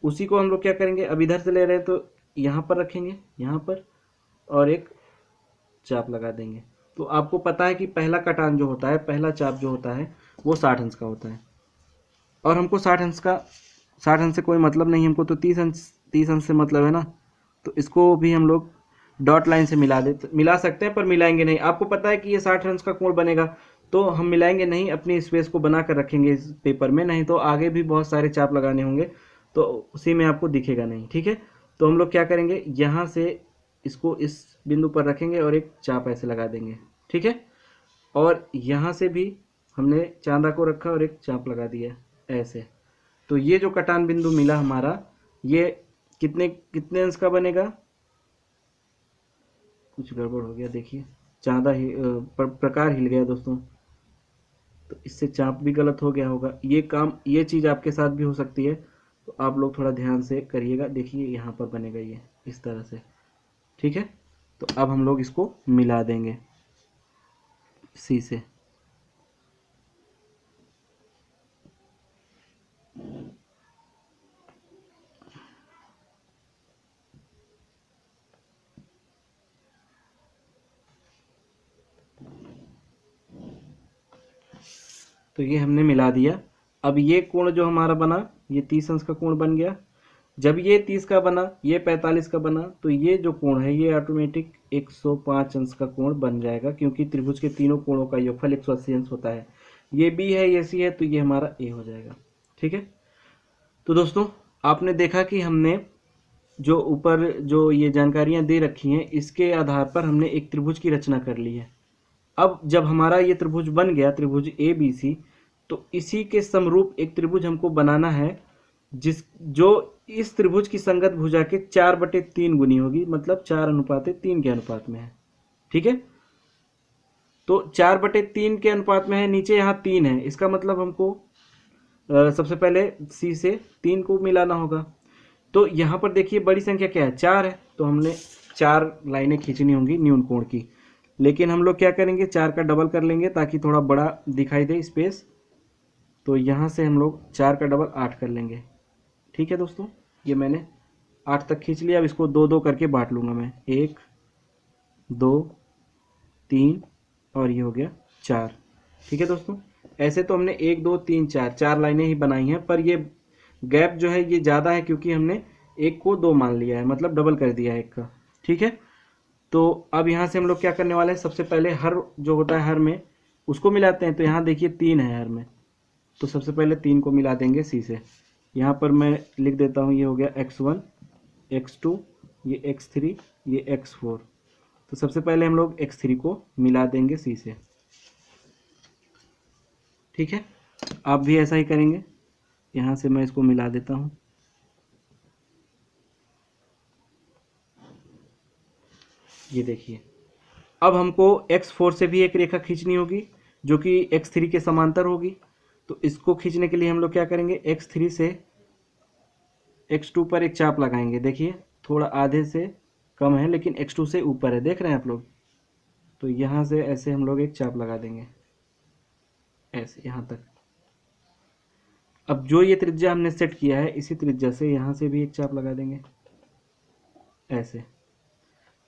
उसी को हम लोग क्या करेंगे, अब इधर से ले रहे हैं तो यहाँ पर रखेंगे, यहाँ पर, और एक चाप लगा देंगे। तो आपको पता है कि पहला कटान जो होता है, पहला चाप जो होता है वो 60 अंश का होता है, और हमको 60 अंश से कोई मतलब नहीं, हमको तो 30 अंश से मतलब है ना। तो इसको भी हम लोग डॉट लाइन से मिला सकते हैं, पर मिलाएंगे नहीं। आपको पता है कि ये 60 अंश का कोण बनेगा, तो हम मिलाएंगे नहीं, अपनी स्पेस को बना कर रखेंगे इस पेपर में, नहीं तो आगे भी बहुत सारे चाप लगाने होंगे तो उसी में आपको दिखेगा नहीं। ठीक है, तो हम लोग क्या करेंगे, यहाँ से इसको इस बिंदु पर रखेंगे और एक चाप ऐसे लगा देंगे। ठीक है, और यहाँ से भी हमने चांदा को रखा और एक चाप लगा दिया ऐसे। तो ये जो कटान बिंदु मिला हमारा, ये कितने अंश का बनेगा, कुछ गड़बड़ हो गया, देखिए चांदा ही प्रकार हिल गया दोस्तों, तो इससे चाप भी गलत हो गया होगा। ये काम, ये चीज़ आपके साथ भी हो सकती है, तो आप लोग थोड़ा ध्यान से करिएगा। देखिए यहाँ पर बनेगा ये इस तरह से। ठीक है, तो अब हम लोग इसको मिला देंगे सी से। तो ये हमने मिला दिया। अब ये कोण जो हमारा बना, ये 30 अंश का कोण बन गया। जब ये 30 का बना, ये 45 का बना, तो ये जो कोण है ये ऑटोमेटिक 105 अंश का कोण बन जाएगा, क्योंकि त्रिभुज के तीनों कोणों का योगफल 180 अंश होता है। ये बी है, ये सी है, तो ये हमारा ए हो जाएगा। ठीक है, तो दोस्तों आपने देखा कि हमने जो ऊपर जो ये जानकारियां दे रखी हैं, इसके आधार पर हमने एक त्रिभुज की रचना कर ली है। अब जब हमारा ये त्रिभुज बन गया, त्रिभुज ए बी सी, तो इसी के समरूप एक त्रिभुज हमको बनाना है जो इस त्रिभुज की संगत भुजा के 4/3 गुनी होगी, मतलब 4:3 के अनुपात में है। ठीक है, तो 4/3 के अनुपात में है, नीचे यहाँ 3 है, इसका मतलब हमको सबसे पहले सी से 3 को मिलाना होगा। तो यहाँ पर देखिए बड़ी संख्या क्या है, 4 है, तो हमने 4 लाइनें खींचनी होंगी न्यून कोण की। लेकिन हम लोग क्या करेंगे, 4 का डबल कर लेंगे ताकि थोड़ा बड़ा दिखाई दे स्पेस। तो यहाँ से हम लोग 4 का डबल 8 कर लेंगे। ठीक है दोस्तों, ये मैंने 8 तक खींच लिया। अब इसको 2-2 करके बांट लूँगा मैं, 1 2 3 और ये हो गया 4। ठीक है दोस्तों, ऐसे तो हमने 1 2 3 4 लाइनें ही बनाई हैं, पर ये गैप जो है ये ज़्यादा है क्योंकि हमने 1 को 2 मान लिया है, मतलब डबल कर दिया है 1 का। ठीक है, तो अब यहाँ से हम लोग क्या करने वाले हैं, सबसे पहले हर जो होता है हर में उसको मिलाते हैं। तो यहाँ देखिए 3 है हर में, तो सबसे पहले 3 को मिला देंगे सी से। यहाँ पर मैं लिख देता हूँ, ये हो गया x1 x2, ये x3, ये x4। तो सबसे पहले हम लोग x3 को मिला देंगे सी से। ठीक है, आप भी ऐसा ही करेंगे। यहाँ से मैं इसको मिला देता हूँ। ये देखिए, अब हमको x4 से भी एक रेखा खींचनी होगी जो कि x3 के समांतर होगी। तो इसको खींचने के लिए हम लोग क्या करेंगे, x3 से x2 पर एक चाप लगाएंगे। देखिए थोड़ा आधे से कम है लेकिन x2 से ऊपर है, देख रहे हैं आप लोग। तो यहाँ से ऐसे हम लोग एक चाप लगा देंगे, ऐसे यहाँ तक। अब जो ये त्रिज्या हमने सेट किया है, इसी त्रिज्या से यहाँ से भी एक चाप लगा देंगे ऐसे।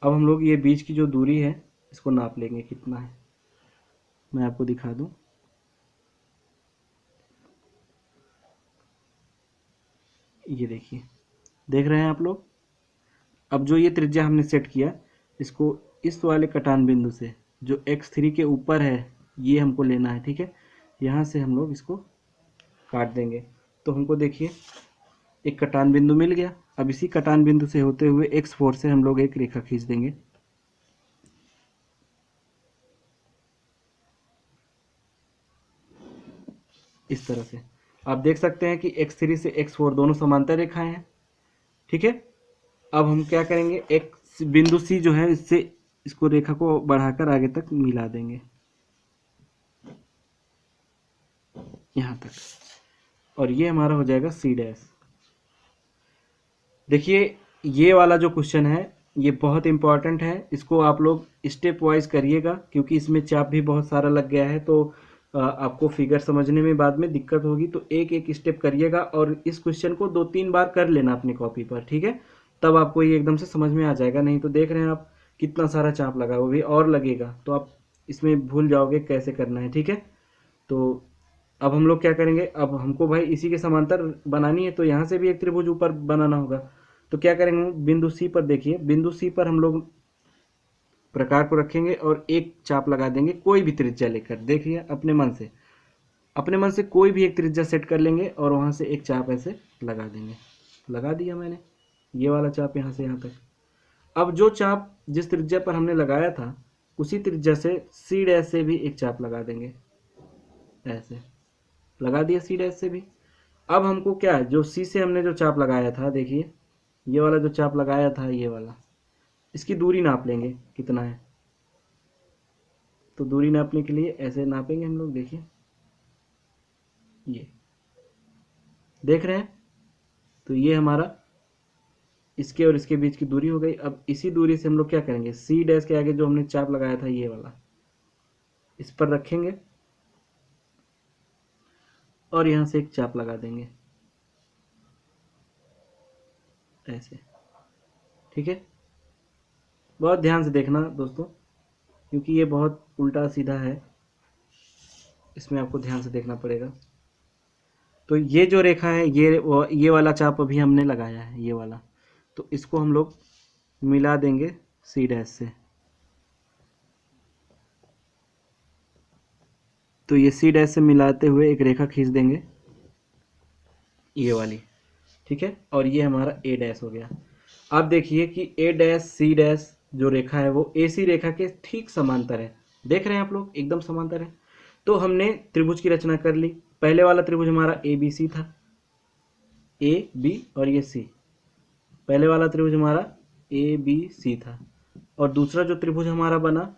अब हम लोग ये बीच की जो दूरी है इसको नाप लेंगे कितना है, मैं आपको दिखा दूं। ये देखिए, देख रहे हैं आप लोग। अब जो ये त्रिज्या हमने सेट किया, इसको इस वाले कटान बिंदु से जो x3 के ऊपर है ये हमको लेना है, ठीक है। यहाँ से हम लोग इसको काट देंगे। तो हमको देखिए एक कटान बिंदु मिल गया। अब इसी कटान बिंदु से होते हुए x4 से हम लोग एक रेखा खींच देंगे। इस तरह से आप देख सकते हैं कि x3 से x4 दोनों समांतर रेखाएं हैं, ठीक है। अब हम क्या करेंगे, एक बिंदु C जो है इससे इसको रेखा को बढ़ाकर आगे तक मिला देंगे यहाँ तक, और ये हमारा हो जाएगा C डैश। देखिए ये वाला जो क्वेश्चन है ये बहुत इंपॉर्टेंट है, इसको आप लोग स्टेप वाइज करिएगा क्योंकि इसमें चाप भी बहुत सारा लग गया है। तो आपको फिगर समझने में बाद में दिक्कत होगी, तो एक एक स्टेप करिएगा और इस क्वेश्चन को 2-3 बार कर लेना अपनी कॉपी पर, ठीक है। तब आपको ये एकदम से समझ में आ जाएगा। नहीं तो देख रहे हैं आप कितना सारा चाप लगा, वो भी और लगेगा, तो आप इसमें भूल जाओगे कैसे करना है, ठीक है। तो अब हम लोग क्या करेंगे, अब हमको भाई इसी के समांतर बनानी है, तो यहाँ से भी एक त्रिभुज ऊपर बनाना होगा। तो क्या करेंगे, बिंदु सी पर देखिए, बिंदु सी पर हम लोग प्रकार को रखेंगे और एक चाप लगा देंगे कोई भी त्रिज्या लेकर। देखिए अपने मन से कोई भी एक त्रिज्या सेट कर लेंगे और वहाँ से एक चाप ऐसे लगा देंगे। लगा दिया मैंने ये वाला चाप यहाँ से यहाँ तक। अब जो चाप जिस त्रिज्या पर हमने लगाया था उसी त्रिज्या से सी डैश से भी एक चाप लगा देंगे, ऐसे लगा दिया सी डैश से भी। अब हमको क्या है, जो सी से हमने जो चाप लगाया था, देखिए ये वाला जो चाप लगाया था ये वाला, इसकी दूरी नाप लेंगे कितना है। तो दूरी नापने के लिए ऐसे नापेंगे हम लोग, देखिए ये देख रहे हैं। तो ये हमारा इसके और इसके बीच की दूरी हो गई। अब इसी दूरी से हम लोग क्या करेंगे, सी डैश के आगे जो हमने चाप लगाया था ये वाला, इस पर रखेंगे और यहाँ से एक चाप लगा देंगे ऐसे, ठीक है। बहुत ध्यान से देखना दोस्तों क्योंकि ये बहुत उल्टा सीधा है, इसमें आपको ध्यान से देखना पड़ेगा। तो ये जो रेखा है ये वाला चाप अभी हमने लगाया है, ये वाला, तो इसको हम लोग मिला देंगे सी डैश से। तो ये सी डैश से मिलाते हुए एक रेखा खींच देंगे ये वाली, ठीक है। और ये हमारा ए डैश हो गया। अब देखिए कि ए डैश सी डैश जो रेखा है वो ए सी रेखा के ठीक समांतर है, देख रहे हैं आप लोग, एकदम समांतर है। तो हमने त्रिभुज की रचना कर ली। पहले वाला त्रिभुज हमारा ए बी सी था, ए बी और ये सी, पहले वाला त्रिभुज हमारा ए बी सी था। और दूसरा जो त्रिभुज हमारा बना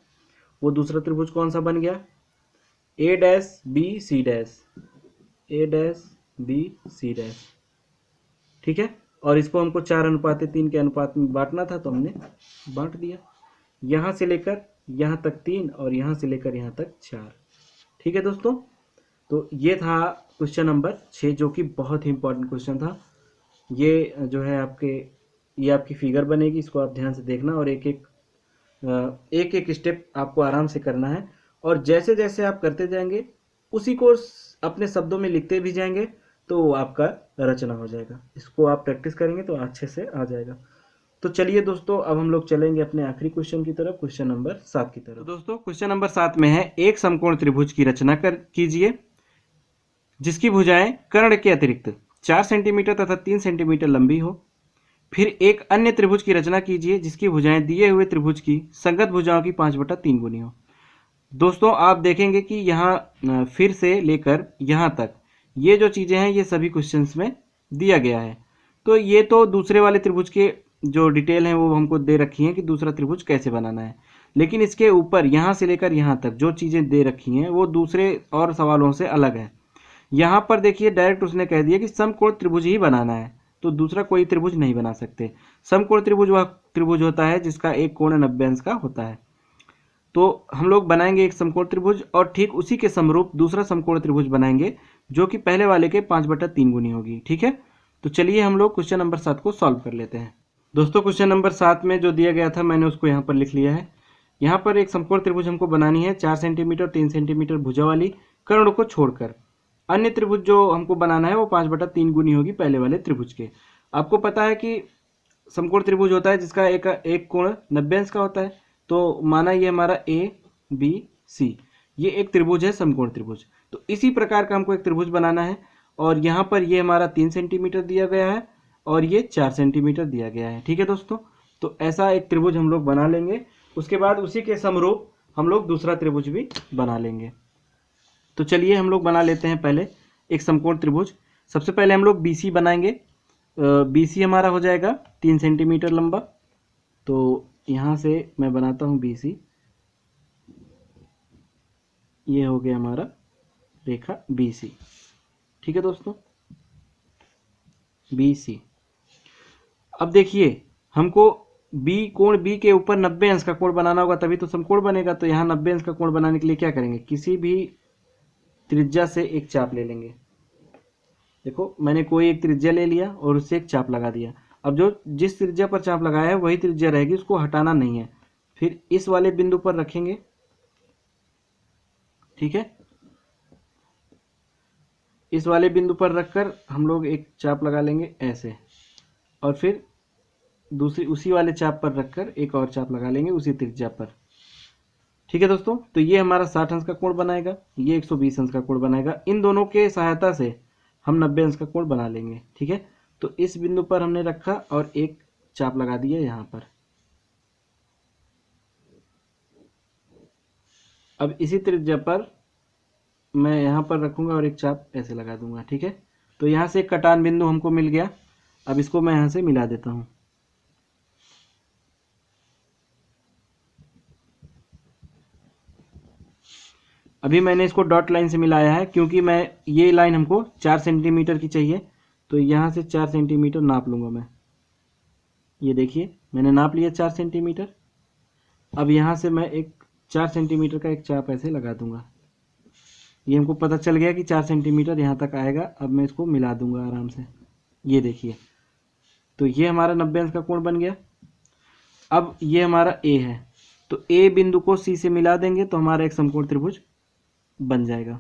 वो दूसरा त्रिभुज कौन सा बन गया, ए डैश बी सी डैश, ए डैश बी सी डैश, ठीक है। और इसको हमको 4:3 के अनुपात में बांटना था, तो हमने बांट दिया। यहाँ से लेकर यहाँ तक 3 और यहाँ से लेकर यहाँ तक 4, ठीक है दोस्तों। तो ये था क्वेश्चन नंबर 6 जो कि बहुत ही इंपॉर्टेंट क्वेश्चन था। ये जो है ये आपकी फिगर बनेगी, इसको आप ध्यान से देखना और एक एक स्टेप आपको आराम से करना है। और जैसे जैसे आप करते जाएंगे उसी को अपने शब्दों में लिखते भी जाएंगे तो आपका रचना हो जाएगा। इसको आप प्रैक्टिस करेंगे तो अच्छे से आ जाएगा। तो चलिए दोस्तों अब हम लोग चलेंगे अपने आखिरी क्वेश्चन की तरफ, क्वेश्चन नंबर 7 की तरफ। तो दोस्तों क्वेश्चन नंबर 7 में है, एक समकोण त्रिभुज की रचना कीजिए जिसकी भुजाएं कर्ण के अतिरिक्त 4 सेंटीमीटर तथा 3 सेंटीमीटर लंबी हो। फिर एक अन्य त्रिभुज की रचना कीजिए जिसकी भुजाएं दिए हुए त्रिभुज की संगत भुजाओं की 5/3 गुनी हो। दोस्तों आप देखेंगे कि यहाँ फिर से लेकर यहाँ तक ये जो चीज़ें हैं ये सभी क्वेश्चंस में दिया गया है। तो ये तो दूसरे वाले त्रिभुज के जो डिटेल है वो हमको दे रखी है कि दूसरा त्रिभुज कैसे बनाना है, लेकिन इसके ऊपर यहाँ से लेकर यहाँ तक जो चीज़ें दे रखी हैं वो दूसरे और सवालों से अलग है। यहाँ पर देखिए डायरेक्ट उसने कह दिया कि समकोण त्रिभुज ही बनाना है, तो दूसरा कोई त्रिभुज नहीं बना सकते। समकोण त्रिभुज वह त्रिभुज होता है जिसका एक कोण 90 अंश का होता है। तो हम लोग बनाएंगे एक समकोण त्रिभुज और ठीक उसी के समरूप दूसरा समकोण त्रिभुज बनाएंगे जो कि पहले वाले के 5/3 गुनी होगी। ठीक है, तो चलिए हम लोग क्वेश्चन नंबर 7 को सॉल्व कर लेते हैं। दोस्तों क्वेश्चन नंबर 7 में जो दिया गया था मैंने उसको यहाँ पर लिख लिया है। यहाँ पर एक समकोण त्रिभुज हमको बनानी है 4 सेंटीमीटर 3 सेंटीमीटर भुजा वाली, कर्ण को छोड़कर। अन्य त्रिभुज जो हमको बनाना है वो 5/3 गुनी होगी पहले वाले त्रिभुज के। आपको पता है कि समकोण त्रिभुज होता है जिसका एक कोण 90 अंश का होता है, तो माना ये हमारा ए बी सी, ये एक त्रिभुज है समकोण त्रिभुज। तो इसी प्रकार का हमको एक त्रिभुज बनाना है और यहाँ पर ये हमारा 3 सेंटीमीटर दिया गया है और ये 4 सेंटीमीटर दिया गया है। ठीक है दोस्तों, तो ऐसा एक त्रिभुज हम लोग बना लेंगे। उसके बाद उसी के समरूप हम लोग दूसरा त्रिभुज भी बना लेंगे। तो चलिए हम लोग बना लेते हैं पहले एक समकोण त्रिभुज। सबसे पहले हम लोग BC बनाएंगे। BC हमारा हो जाएगा 3 सेंटीमीटर लंबा, तो यहाँ से मैं बनाता हूँ BC। ये हो गया हमारा रेखा BC। ठीक है दोस्तों, BC। अब देखिए हमको कोण B के ऊपर 90 अंश का कोण बनाना होगा तभी तो समकोण बनेगा। तो यहाँ 90 अंश का कोण बनाने के लिए क्या करेंगे, किसी भी त्रिज्या से एक चाप ले लेंगे। देखो मैंने कोई एक त्रिज्या ले लिया और उससे एक चाप लगा दिया। अब जो जिस त्रिज्या पर चाप लगाया है वही त्रिज्या रहेगी, उसको हटाना नहीं है। फिर इस वाले बिंदु पर रखेंगे। ठीक है, इस वाले बिंदु पर रखकर हम लोग एक चाप लगा लेंगे ऐसे, और फिर दूसरी उसी वाले चाप पर रखकर एक और चाप लगा लेंगे उसी त्रिज्या पर। ठीक है दोस्तों, तो ये हमारा 60 अंश का कोण बनाएगा, ये 120 अंश का कोण बनाएगा। इन दोनों के सहायता से हम 90 अंश का कोण बना लेंगे। ठीक है, तो इस बिंदु पर हमने रखा और एक चाप लगा दिया यहाँ पर। अब इसी त्रिज्या पर मैं यहाँ पर रखूंगा और एक चाप ऐसे लगा दूंगा। ठीक है, तो यहाँ से एक कटान बिंदु हमको मिल गया। अब इसको मैं यहाँ से मिला देता हूँ। अभी मैंने इसको डॉट लाइन से मिलाया है क्योंकि मैं ये लाइन हमको 4 सेंटीमीटर की चाहिए, तो यहाँ से 4 सेंटीमीटर नाप लूँगा मैं। ये देखिए मैंने नाप लिया 4 सेंटीमीटर। अब यहाँ से मैं एक 4 सेंटीमीटर का एक चाप ऐसे लगा दूंगा। ये हमको पता चल गया कि 4 सेंटीमीटर यहाँ तक आएगा। अब मैं इसको मिला दूंगा आराम से। ये देखिए, तो ये हमारा 90 अंश का कोण बन गया। अब ये हमारा A है, तो A बिंदु को C से मिला देंगे तो हमारा एक समकोण त्रिभुज बन जाएगा।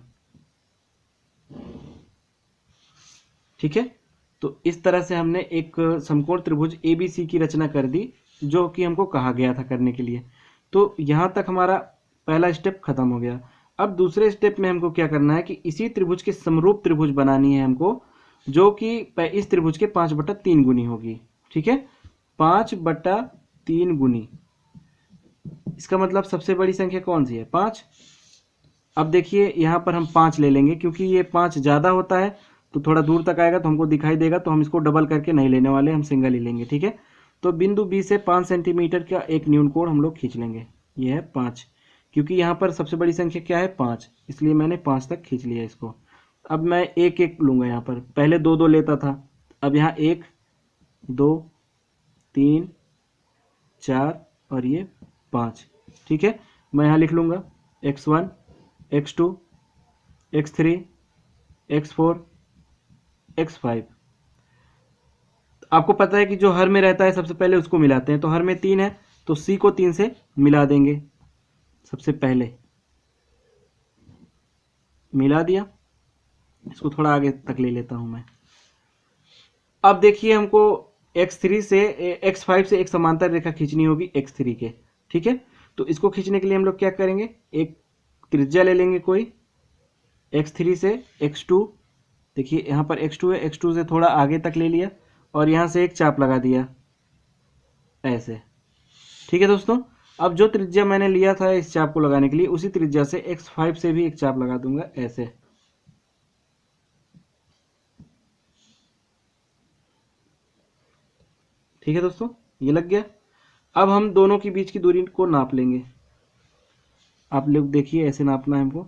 ठीक है, तो इस तरह से हमने एक समकोण त्रिभुज ABC की रचना कर दी जो कि हमको कहा गया था करने के लिए। तो यहाँ तक हमारा पहला स्टेप खत्म हो गया। अब दूसरे स्टेप में हमको क्या करना है कि इसी त्रिभुज के समरूप त्रिभुज बनानी है हमको, जो कि इस त्रिभुज के 5/3 गुनी होगी। ठीक है, 5/3 गुनी। इसका मतलब सबसे बड़ी संख्या कौन सी है, 5। अब देखिए यहाँ पर हम 5 ले लेंगे क्योंकि ये 5 ज़्यादा होता है तो थोड़ा दूर तक आएगा तो हमको दिखाई देगा, तो हम इसको डबल करके नहीं लेने वाले, हम सिंगल ही लेंगे। ठीक है, तो बिंदु B से 5 सेंटीमीटर का एक न्यून कोण हम लोग खींच लेंगे। ये है 5, क्योंकि यहाँ पर सबसे बड़ी संख्या क्या है 5, इसलिए मैंने 5 तक खींच लिया इसको। अब मैं एक एक लूँगा यहाँ पर, पहले 2 2 लेता था, अब यहाँ 1 2 3 4 और ये 5। ठीक है, मैं यहाँ लिख लूँगा x1 x2 x3 x4 x5। आपको पता है कि जो हर में रहता है सबसे पहले उसको मिलाते हैं, तो हर में 3 है तो C को 3 से मिला देंगे। सबसे पहले मिला दिया, इसको थोड़ा आगे तक ले लेता हूं मैं। अब देखिए हमको x3 से x5 से एक समांतर रेखा खींचनी होगी x3 के। ठीक है, तो इसको खींचने के लिए हम लोग क्या करेंगे, एक त्रिज्या ले लेंगे कोई x3 से x2। देखिए यहाँ पर x2 है, x2 से थोड़ा आगे तक ले लिया और यहाँ से एक चाप लगा दिया ऐसे। ठीक है दोस्तों, अब जो त्रिज्या मैंने लिया था इस चाप को लगाने के लिए, उसी त्रिज्या से x5 से भी एक चाप लगा दूंगा ऐसे। ठीक है दोस्तों, ये लग गया। अब हम दोनों के बीच की दूरी को नाप लेंगे। आप लोग देखिए, ऐसे नापना है हमको।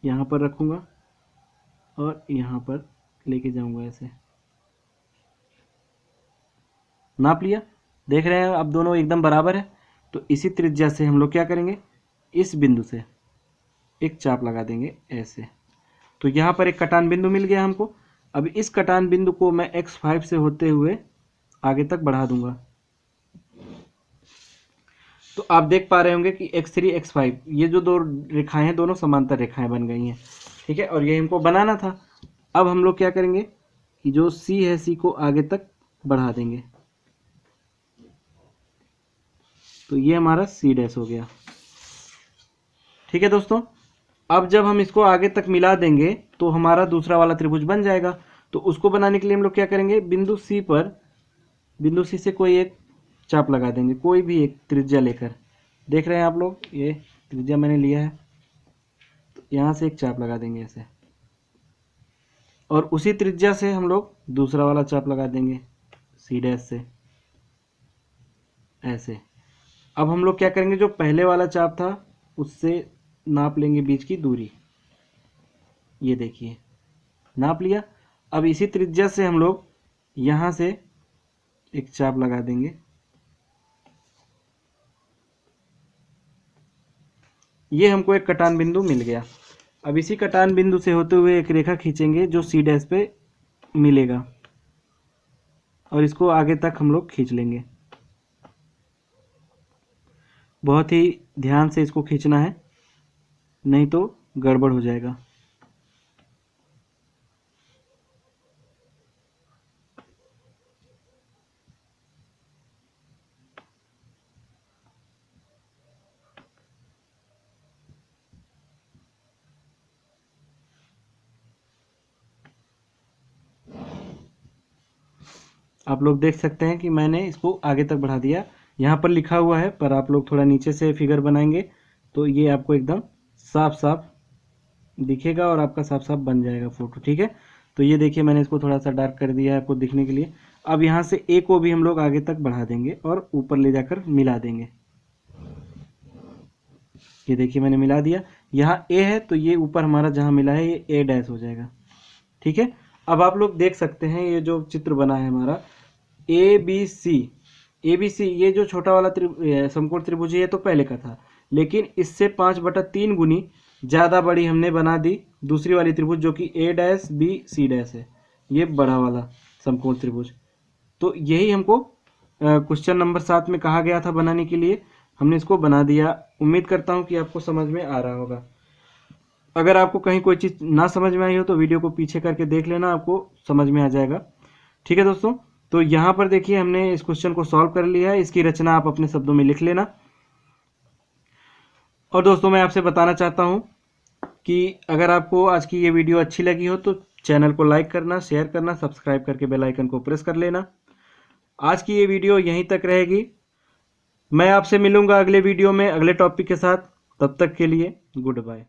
यहाँ पर रखूँगा और यहाँ पर लेके जाऊँगा, ऐसे नाप लिया। देख रहे हैं अब दोनों एकदम बराबर है। तो इसी त्रिज्या से हम लोग क्या करेंगे, इस बिंदु से एक चाप लगा देंगे ऐसे। तो यहाँ पर एक कटान बिंदु मिल गया हमको। अब इस कटान बिंदु को मैं x5 से होते हुए आगे तक बढ़ा दूंगा। तो आप देख पा रहे होंगे कि x3 x5 ये जो दो रेखाएं हैं दोनों समांतर रेखाएं बन गई हैं, ठीक है। और ये हमको बनाना था। अब हम लोग क्या करेंगे कि जो C है, C को आगे तक बढ़ा देंगे। तो ये हमारा C' हो गया, ठीक है दोस्तों। अब जब हम इसको आगे तक मिला देंगे तो हमारा दूसरा वाला त्रिभुज बन जाएगा। तो उसको बनाने के लिए हम लोग क्या करेंगे, बिंदु C से कोई एक चाप लगा देंगे, कोई भी एक त्रिज्या लेकर। देख रहे हैं आप लोग, ये त्रिज्या मैंने लिया है। तो यहाँ से एक चाप लगा देंगे ऐसे, और उसी त्रिज्या से हम लोग दूसरा वाला चाप लगा देंगे C' से ऐसे। अब हम लोग क्या करेंगे, जो पहले वाला चाप था उससे नाप लेंगे बीच की दूरी। ये देखिए, नाप लिया। अब इसी त्रिज्या से हम लोग यहाँ से एक चाप लगा देंगे। ये हमको एक कटान बिंदु मिल गया। अब इसी कटान बिंदु से होते हुए एक रेखा खींचेंगे जो C' पे मिलेगा, और इसको आगे तक हम लोग खींच लेंगे। बहुत ही ध्यान से इसको खींचना है, नहीं तो गड़बड़ हो जाएगा। आप लोग देख सकते हैं कि मैंने इसको आगे तक बढ़ा दिया। यहाँ पर लिखा हुआ है, पर आप लोग थोड़ा नीचे से फिगर बनाएंगे तो ये आपको एकदम साफ साफ दिखेगा और आपका साफ साफ बन जाएगा फोटो, ठीक है। तो ये देखिए, मैंने इसको थोड़ा सा डार्क कर दिया है आपको दिखने के लिए। अब यहाँ से ए को भी हम लोग आगे तक बढ़ा देंगे और ऊपर ले जाकर मिला देंगे। ये देखिए, मैंने मिला दिया। यहाँ ए है तो ये ऊपर हमारा जहाँ मिला है ये A' हो जाएगा, ठीक है। अब आप लोग देख सकते हैं ये जो चित्र बना है हमारा ABC ये जो छोटा वाला समकोण त्रिभुज है ये तो पहले का था, लेकिन इससे 5/3 गुनी ज़्यादा बड़ी हमने बना दी दूसरी वाली त्रिभुज जो कि A'BC' है, ये बड़ा वाला समकोण त्रिभुज। तो यही हमको क्वेश्चन नंबर 7 में कहा गया था बनाने के लिए। हमने इसको बना दिया। उम्मीद करता हूँ कि आपको समझ में आ रहा होगा। अगर आपको कहीं कोई चीज़ ना समझ में आई हो तो वीडियो को पीछे करके देख लेना, आपको समझ में आ जाएगा, ठीक है दोस्तों। तो यहाँ पर देखिए, हमने इस क्वेश्चन को सॉल्व कर लिया है। इसकी रचना आप अपने शब्दों में लिख लेना। और दोस्तों, मैं आपसे बताना चाहता हूँ कि अगर आपको आज की ये वीडियो अच्छी लगी हो तो चैनल को लाइक करना, शेयर करना, सब्सक्राइब करके बेल आइकन को प्रेस कर लेना। आज की ये वीडियो यहीं तक रहेगी। मैं आपसे मिलूंगा अगले वीडियो में अगले टॉपिक के साथ। तब तक के लिए गुड बाय।